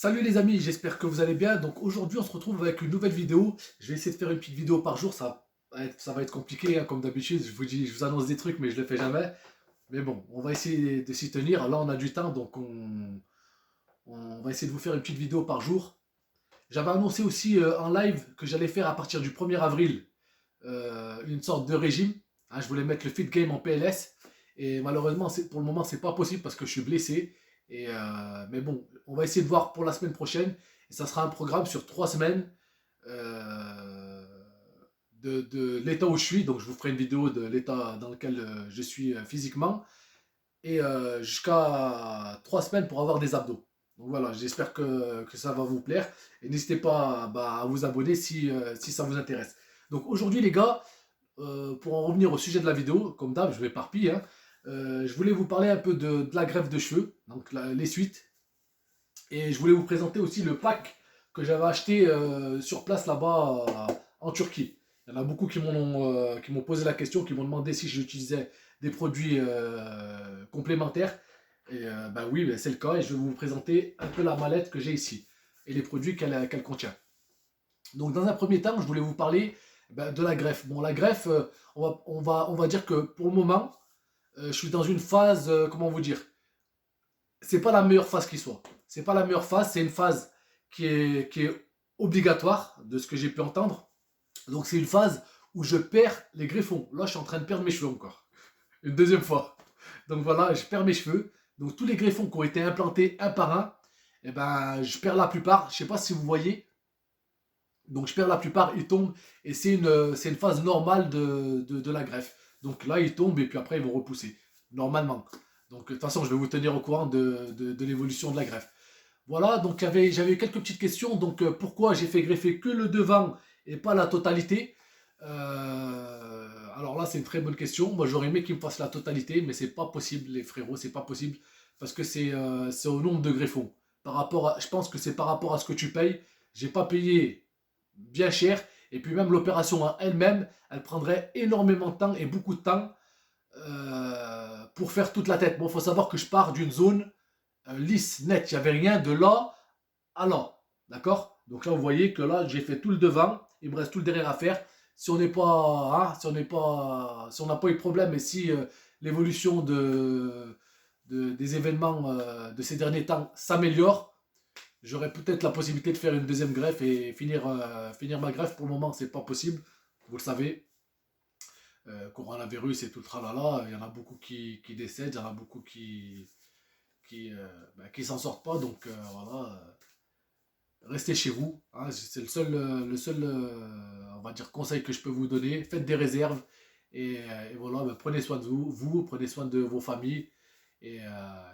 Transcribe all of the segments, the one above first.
Salut les amis, j'espère que vous allez bien. Donc aujourd'hui on se retrouve avec une nouvelle vidéo. Je vais essayer de faire une petite vidéo par jour, ça va être compliqué hein, comme d'habitude. Je vous annonce des trucs mais je le fais jamais. Mais bon, on va essayer de s'y tenir. Là on a du temps donc on va essayer de vous faire une petite vidéo par jour. J'avais annoncé aussi en live que j'allais faire à partir du 1er avril une sorte de régime. Hein, je voulais mettre le fit game en PLS. Et malheureusement, pour le moment, c'est pas possible parce que je suis blessé. Mais bon, on va essayer de voir pour la semaine prochaine. Et ça sera un programme sur 3 semaines euh, de l'état où je suis. Donc, je vous ferai une vidéo de l'état dans lequel je suis physiquement. Et jusqu'à 3 semaines pour avoir des abdos. Donc voilà, j'espère que ça va vous plaire. Et n'hésitez pas à vous abonner si ça vous intéresse. Donc aujourd'hui, les gars, pour en revenir au sujet de la vidéo, comme d'hab, je m'éparpille, hein, je voulais vous parler un peu de la greffe de cheveux, donc les suites. Et je voulais vous présenter aussi le pack que j'avais acheté sur place là-bas en Turquie. Il y en a beaucoup qui m'ont posé la question, qui m'ont demandé si j'utilisais des produits complémentaires. Et bah oui, bah c'est le cas et je vais vous présenter un peu la mallette que j'ai ici et les produits qu'elle contient. Donc dans un premier temps, je voulais vous parler de la greffe. Bon, la greffe, on va dire que pour le moment, je suis dans une phase, comment vous dire, c'est pas la meilleure phase qui soit. C'est pas la meilleure phase, c'est une phase qui est obligatoire, de ce que j'ai pu entendre. Donc c'est une phase où je perds les greffons. Là, je suis en train de perdre mes cheveux encore. Une deuxième fois. Donc voilà, je perds mes cheveux. Donc tous les greffons qui ont été implantés un par un, eh ben, je perds la plupart. Je sais pas si vous voyez. Donc je perds la plupart, ils tombent. Et c'est une phase normale de la greffe. Donc là, ils tombent et puis après, ils vont repousser. Normalement. Donc de toute façon, je vais vous tenir au courant de l'évolution de la greffe. Voilà, donc j'avais quelques petites questions. Donc pourquoi j'ai fait greffer que le devant et pas la totalité? Alors là, c'est une très bonne question. Moi, j'aurais aimé qu'ils me fassent la totalité, mais c'est pas possible, les frérots, c'est pas possible parce que c'est au nombre de greffons. Je pense que c'est par rapport à ce que tu payes. J'ai pas payé bien cher et puis même l'opération en elle-même, elle prendrait énormément de temps et beaucoup de temps pour faire toute la tête. Bon, il faut savoir que je pars d'une zone lisse, nette. Il n'y avait rien de là à là. D'accord. Donc là, vous voyez que là, j'ai fait tout le devant. Il me reste tout le derrière à faire. Si on n'est pas, hein, si on n'a pas eu de problème et si l'évolution des événements de ces derniers temps s'améliore, j'aurai peut-être la possibilité de faire une deuxième greffe et finir ma greffe. Pour le moment, c'est pas possible. Vous le savez, coronavirus et tout le tralala, il y en a beaucoup qui décèdent, il y en a beaucoup qui s'en sortent pas. Donc voilà, restez chez vous. Hein, c'est le seul on va dire, conseil que je peux vous donner. Faites des réserves et voilà, prenez soin de vous, prenez soin de vos familles. Et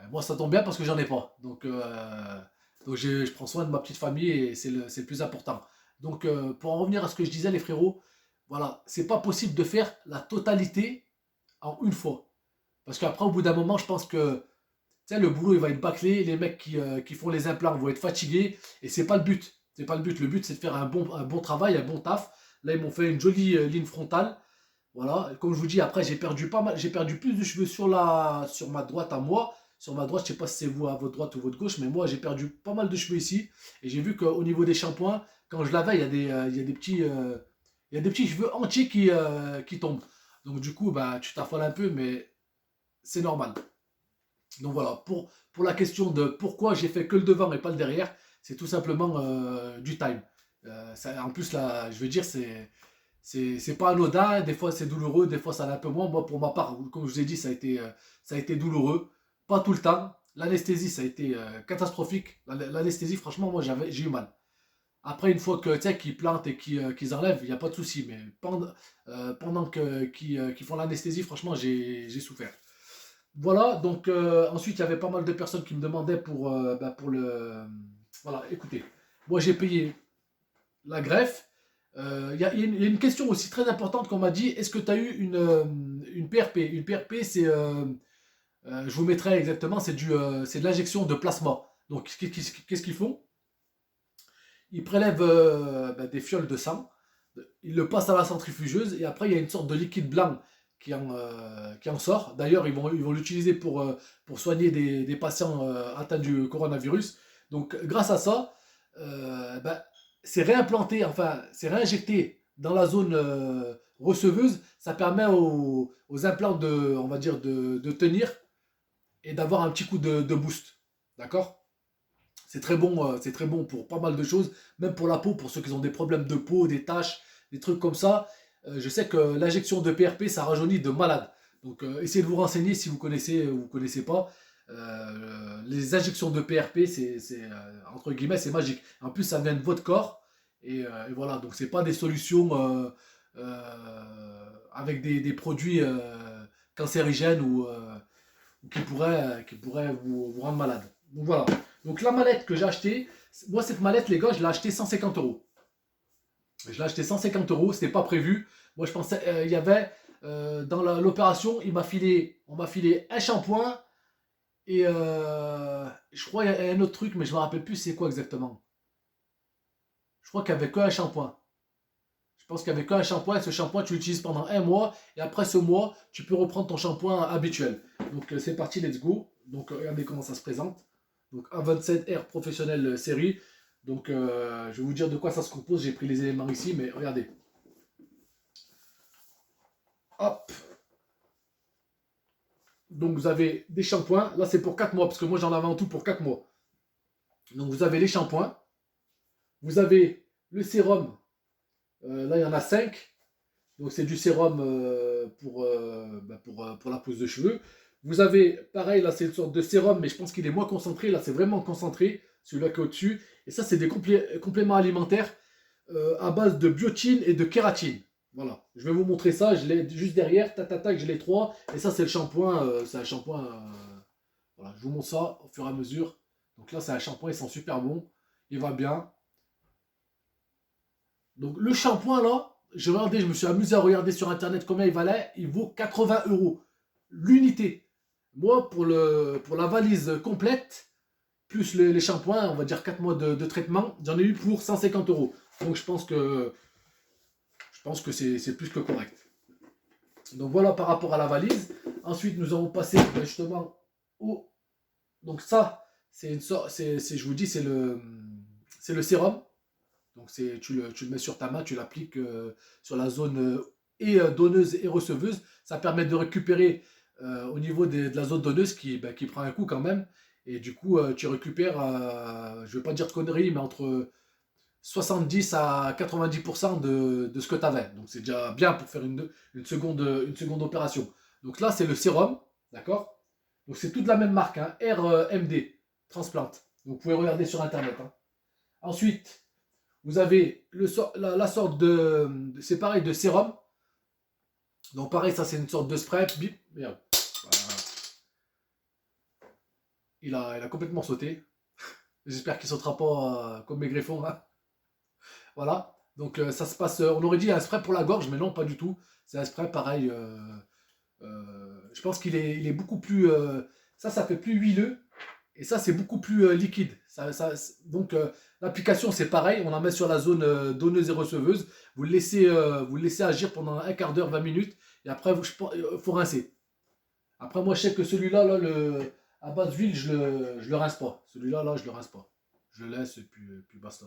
moi, ça tombe bien parce que j'en ai pas. Donc je prends soin de ma petite famille et c'est le plus important. Donc pour en revenir à ce que je disais, les frérots, voilà, c'est pas possible de faire la totalité en une fois. Parce qu'après, au bout d'un moment, je pense que tu sais, le boulot il va être bâclé, les mecs qui font les implants vont être fatigués, et c'est pas le but. C'est pas le but. Le but c'est de faire un bon travail, un bon taf. Là ils m'ont fait une jolie ligne frontale. Voilà. Comme je vous dis, après j'ai perdu pas mal, j'ai perdu plus de cheveux sur ma droite à moi. Sur ma droite, je sais pas si c'est vous à votre droite ou votre gauche, mais moi j'ai perdu pas mal de cheveux ici. Et j'ai vu qu'au niveau des shampoings, quand je lavais, il y a des petits cheveux entiers qui tombent. Donc du coup, bah, tu t'affoles un peu, mais c'est normal. Donc voilà, pour la question de pourquoi j'ai fait que le devant et pas le derrière, c'est tout simplement du time. En plus, là, je veux dire, c'est pas anodin, des fois c'est douloureux, des fois ça l'est un peu moins. Moi, pour ma part, comme je vous ai dit, ça a été douloureux. Pas tout le temps. L'anesthésie, ça a été catastrophique. L'anesthésie, franchement, moi, j'ai eu mal. Après, une fois que tu sais, qu'ils plantent et qu'ils enlèvent, il n'y a pas de souci. Mais qu'ils font l'anesthésie, franchement, j'ai souffert. Voilà, donc ensuite il y avait pas mal de personnes qui me demandaient pour le. Voilà, écoutez, moi j'ai payé la greffe. Il y a une question aussi très importante qu'on m'a dit, est-ce que tu as eu une PRP? Une PRP, je vous mettrai exactement, c'est de l'injection de plasma. Donc qu'est-ce qu'ils font? Ils prélèvent des fioles de sang, ils le passent à la centrifugeuse et après il y a une sorte de liquide blanc qui en sort. D'ailleurs, ils vont l'utiliser pour soigner des patients atteints du coronavirus. Donc grâce à ça, ben, c'est réimplanté, enfin c'est réinjecté dans la zone receveuse. Ça permet aux implants de, on va dire, de tenir et d'avoir un petit coup de boost. D'accord? C'est très bon pour pas mal de choses, même pour la peau, pour ceux qui ont des problèmes de peau, des taches, des trucs comme ça. Je sais que l'injection de PRP, ça rajeunit de malade. Donc essayez de vous renseigner si vous connaissez ou vous ne connaissez pas. Les injections de PRP, entre guillemets, c'est magique. En plus, ça vient de votre corps. Et voilà, donc c'est pas des solutions avec des produits cancérigènes ou qui pourraient vous rendre malade. Donc voilà. Donc la mallette que j'ai achetée, moi cette mallette les gars, je l'ai achetée 150 euros. Je l'ai acheté 150 euros, c'était pas prévu. Moi je pensais, il y avait dans l'opération, on m'a filé un shampoing et je crois qu'il y a un autre truc, mais je me rappelle plus c'est quoi exactement. Je crois qu'il n'y avait qu'un shampoing. Je pense qu'il n'y avait qu'un shampoing et ce shampoing tu l'utilises pendant un mois et après ce mois tu peux reprendre ton shampoing habituel. Donc c'est parti, let's go. Donc regardez comment ça se présente. Donc A27R professionnel série. Donc je vais vous dire de quoi ça se compose. J'ai pris les éléments ici, mais regardez. Hop. Donc vous avez des shampoings. Là c'est pour 4 mois, parce que moi j'en avais en tout pour 4 mois. Donc vous avez les shampoings. Vous avez le sérum. Là il y en a 5. Donc c'est du sérum pour la pousse de cheveux. Vous avez, pareil, là c'est une sorte de sérum, mais je pense qu'il est moins concentré. Là c'est vraiment concentré, celui-là qui est au-dessus. Et ça c'est des compléments alimentaires à base de biotine et de kératine. Voilà, je vais vous montrer ça, je l'ai juste derrière, j'ai les trois. Et ça c'est le shampoing, c'est un shampoing, voilà, je vous montre ça au fur et à mesure. Donc là c'est un shampoing, il sent super bon, il va bien. Donc le shampoing là, je me suis amusé à regarder sur internet combien il valait. Il vaut 80 euros l'unité. Moi, pour la valise complète, plus les shampoings, on va dire 4 mois de traitement, j'en ai eu pour 150 euros. Donc je pense que c'est plus que correct. Donc voilà par rapport à la valise. Ensuite, nous allons passer justement au. Donc ça, c'est une sorte, je vous dis, c'est le sérum. Donc tu le mets sur ta main, tu l'appliques sur la zone donneuse et receveuse. Ça permet de récupérer au niveau de la zone donneuse qui prend un coup quand même. Et du coup, tu récupères, je ne vais pas dire de conneries, mais entre 70 à 90% de ce que tu avais. Donc c'est déjà bien pour faire une seconde opération. Donc là, c'est le sérum, d'accord? Donc c'est toute la même marque, hein, RMD, Transplant. Donc vous pouvez regarder sur Internet. Hein. Ensuite, vous avez la sorte c'est pareil, de sérum. Donc pareil, ça c'est une sorte de spray. Bip, merde. Voilà. Il a complètement sauté. J'espère qu'il ne sautera pas comme mes greffons. Hein. Voilà. Donc ça se passe. On aurait dit un spray pour la gorge, mais non, pas du tout. C'est un spray pareil. Je pense il est beaucoup plus. Ça fait plus huileux. Et ça, c'est beaucoup plus liquide. Donc, l'application, c'est pareil. On la met sur la zone donneuse et receveuse. Vous le laissez agir pendant un quart d'heure, 20 minutes. Et après, il faut rincer. Après, moi, je sais que celui-là, là, à base d'huile, je le rince pas. Celui-là, là, je le rince pas. Je le laisse et puis basta.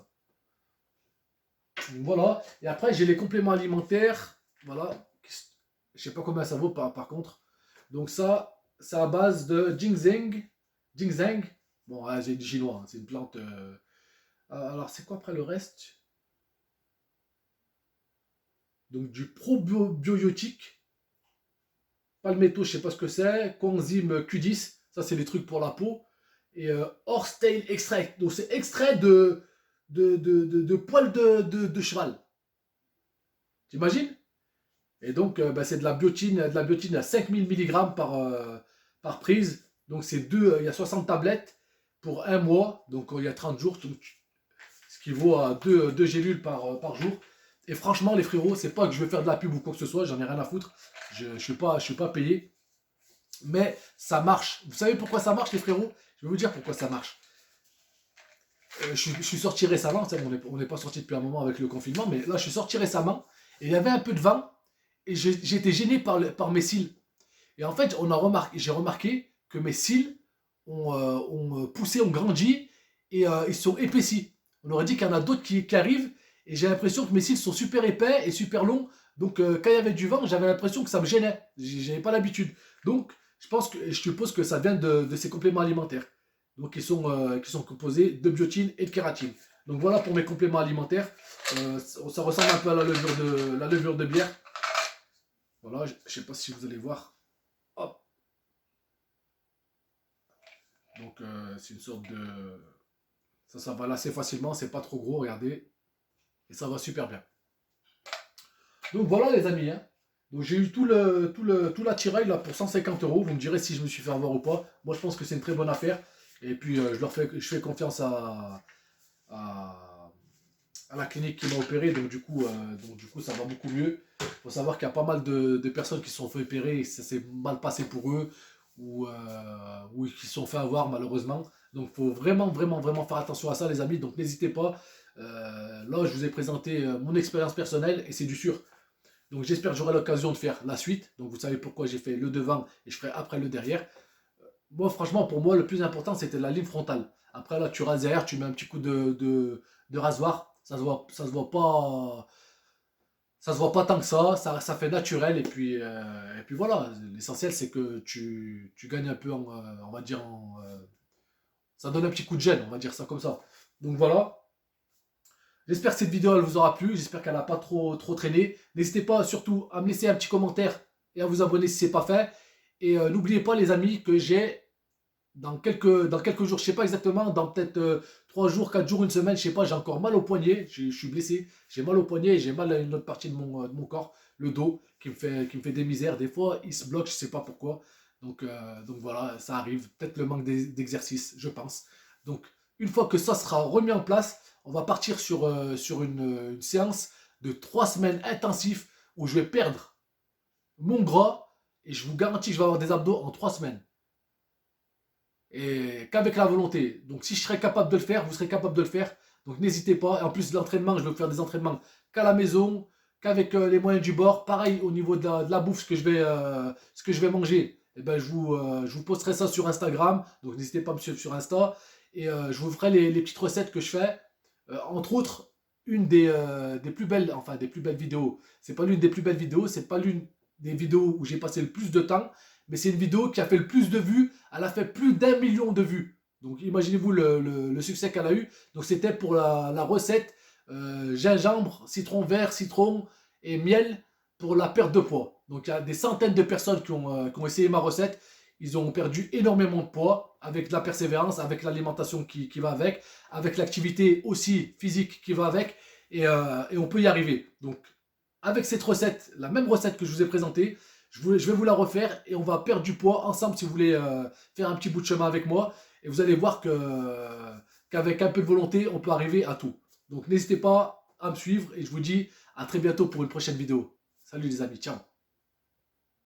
Donc, voilà. Et après, j'ai les compléments alimentaires. Voilà. Je sais pas combien ça vaut par contre. Donc ça, c'est à base de ginseng. Ginseng. Bon, c'est du chinois, hein, c'est une plante. Alors, c'est quoi après le reste? Donc, du probiotique. Palmetto, je sais pas ce que c'est. Coenzyme Q10. Ça, c'est des trucs pour la peau. Et Horsetail Extract. Donc, c'est extrait de poils de cheval. T'imagines? Et donc, c'est de la biotine à 5000 mg par prise. Donc, il y a 60 tablettes pour un mois. Donc, il y a 30 jours, ce qui vaut à 2 gélules par jour. Et franchement, les frérots, c'est pas que je veux faire de la pub ou quoi que ce soit, j'en ai rien à foutre. Je ne suis pas payé. Mais ça marche. Vous savez pourquoi ça marche, les frérots? Je vais vous dire pourquoi ça marche. Je suis sorti récemment, on n'est pas sorti depuis un moment avec le confinement, mais là, je suis sorti récemment. Et il y avait un peu de vent. Et j'ai été gêné par mes cils. Et en fait, j'ai remarqué que mes cils ont poussé, ont grandi. et ils sont épaissis. On aurait dit qu'il y en a d'autres qui arrivent et j'ai l'impression que mes cils sont super épais et super longs. Donc quand il y avait du vent, j'avais l'impression que ça me gênait. J'avais pas l'habitude. Donc je suppose que ça vient de ces compléments alimentaires. Donc qui sont composés de biotine et de kératine. Donc voilà pour mes compléments alimentaires. Ça ressemble un peu à la levure de bière. Voilà, je ne sais pas si vous allez voir. Hop. Donc c'est une sorte de... Ça va assez facilement, c'est pas trop gros, regardez. Et ça va super bien. Donc voilà les amis. Hein. Donc j'ai eu tout l'attirail là pour 150 euros. Vous me direz si je me suis fait avoir ou pas. Moi je pense que c'est une très bonne affaire. Et puis je fais confiance à, à la clinique qui m'a opéré. Donc du coup ça va beaucoup mieux. Il faut savoir qu'il y a pas mal de personnes qui se sont fait opérer et ça s'est mal passé pour eux. Ou qui se sont fait avoir malheureusement. Donc il faut vraiment faire attention à ça les amis. Donc n'hésitez pas. Là je vous ai présenté mon expérience personnelle et c'est du sûr. Donc j'espère que j'aurai l'occasion de faire la suite. Donc vous savez pourquoi j'ai fait le devant et je ferai après le derrière. Moi franchement pour moi le plus important c'était la ligne frontale. Après là tu rases derrière, tu mets un petit coup de rasoir. Ça se voit pas tant que ça fait naturel et puis voilà. L'essentiel c'est que tu gagnes un peu on va dire ça donne un petit coup de gêne, on va dire ça comme ça. Donc voilà. J'espère que cette vidéo elle vous aura plu, j'espère qu'elle n'a pas trop traîné. N'hésitez pas surtout à me laisser un petit commentaire et à vous abonner si ce n'est pas fait. Et n'oubliez pas les amis que j'ai dans quelques jours, je ne sais pas exactement, dans peut-être 3 jours, 4 jours, une semaine, je ne sais pas, j'ai encore mal au poignet, je suis blessé, j'ai mal au poignet et j'ai mal à une autre partie de mon corps, le dos, qui me fait des misères. Des fois, il se bloque, je ne sais pas pourquoi. Donc voilà, ça arrive, peut-être le manque d'exercice, je pense. Donc une fois que ça sera remis en place, on va partir sur une séance de 3 semaines intensifs où je vais perdre mon gras et je vous garantis que je vais avoir des abdos en 3 semaines. Et qu'avec la volonté. Donc si je serais capable de le faire, vous serez capable de le faire. Donc n'hésitez pas. Et en plus de l'entraînement, je vais faire des entraînements qu'à la maison, qu'avec les moyens du bord. Pareil au niveau de la bouffe, ce que je vais manger. Eh ben, je vous posterai ça sur Instagram. Donc n'hésitez pas à me suivre sur Insta. Et je vous ferai les petites recettes que je fais. Entre autres, une des plus belles, enfin des plus belles vidéos. C'est pas l'une des plus belles vidéos, c'est pas l'une des vidéos où j'ai passé le plus de temps, mais c'est une vidéo qui a fait le plus de vues. Elle a fait plus d'1 million de vues. Donc imaginez-vous le succès qu'elle a eu. Donc c'était pour la recette gingembre, citron vert, citron et miel pour la perte de poids. Donc il y a des centaines de personnes qui ont essayé ma recette. Ils ont perdu énormément de poids avec de la persévérance, avec l'alimentation qui va avec l'activité aussi physique qui va avec, et on peut y arriver. Donc avec cette recette, la même recette que je vous ai présentée, je vais vous la refaire et on va perdre du poids ensemble si vous voulez faire un petit bout de chemin avec moi. Et vous allez voir qu'avec un peu de volonté, on peut arriver à tout. Donc n'hésitez pas à me suivre et je vous dis à très bientôt pour une prochaine vidéo. Salut les amis, ciao.